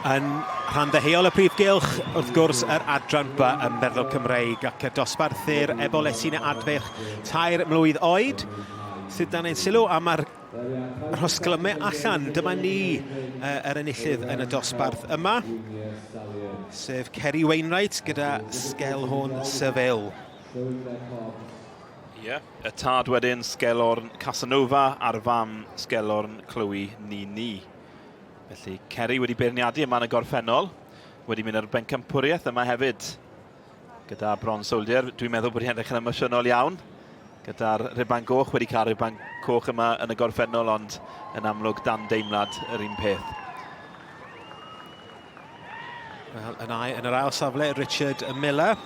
Yn rhan ddeheuol y prif gylch, wrth gwrs, yr adran by ym Merlod Cymreig ac y dosbarth i'r Eboles sy'n Adfarch Tair mlwydd oed. Sydd dan ein sylw am yr rhosglymau allan. Dyma ni yr enillydd yn y dosbarth yma, sef Ceri Wainwright gyda Sgelhorn Seville. Ie, y tad wedyn Sgelhorn Casanova a'r fam Sgelhorn Chloe Nini. Felly Ceri wedi beirniadu yma yn y gorffennol, wedi mynd ar bencampwriaeth yma hefyd. Gyda Bron Soldier, dwi'n meddwl bod hi'n edrych yn emosiynol iawn. Gyda'r riban goch, wedi cael riban coch yma yn y gorffennol, ond yn amlwg dan deimlad yr un peth. Wel, yn yr ail safle, Richard Miller.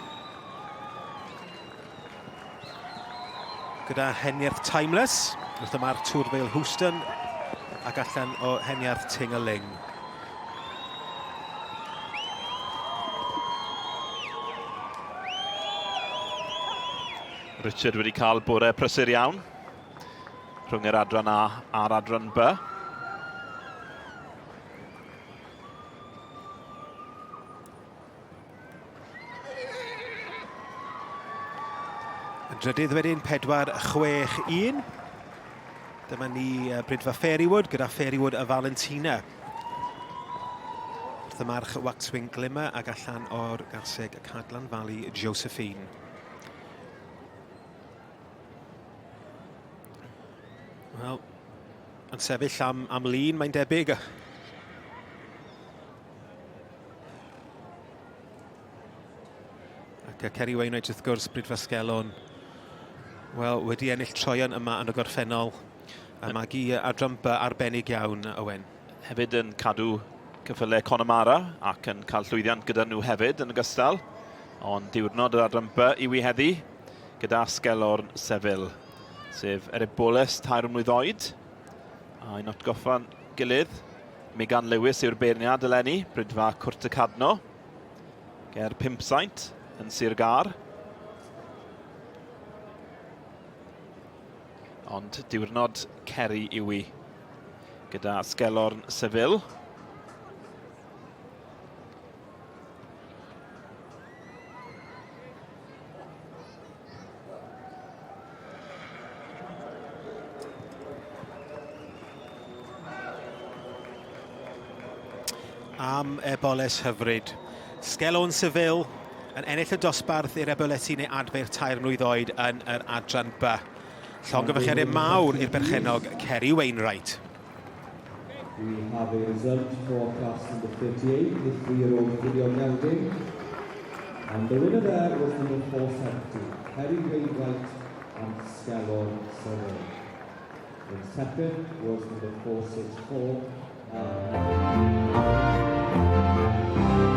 Gyda Henierth Timeless, wrth yma'r Tŵr Feil Houston, ac allan o Henierth Tingaling. Richard wedi cael bore prysur iawn rhwng yr adran A a'r adran B. Yn drydydd wedyn 4-6-1. Dyma ni Brydfa Fairywood gyda Fairywood a Valentina. Wrth y march Waxwing Glimmer ac allan o'r garseg Cadlan Valley Josephine. Wel, yn sefyll am lun, mae'n debyg. Ac Ceri Wainwright wrth gwrs, Brydfa Sgelhorn. Wel, wedi ennill troion yma yn y gorffennol. A mae gi adran by arbennig iawn, Owen. Hefyd yn cadw cyffylau Connemara ac yn cael llwyddiant gyda nhw hefyd yn ogystal. Ond diwrnod yr adran by i wi heddi gyda Sgelhorn Seville, sef yr Eboles tair mlwydd oed. A un atgoffa'n gilydd, Megan Lewis yw'r beirniad eleni, Brydfa Cwrt y Cadno. Ger 500 yn Sir Gar. Ond diwrnod Ceri i wi gyda Sgelhorn Seville. Am Eboles hyfryd. Sgelhorn Seville yn ennill y dosbarth i'r Eboles sy'n Adfarch Tair mlwydd oed yn yr adran B. Llongyfachiadau mawr i'r berchenog Ceri Wainwright. We have a result for class number 38, the 3-year-old video Gelding. And the winner there was number 470, Ceri Wainwright and Sgelhorn Seville. The second was number 464.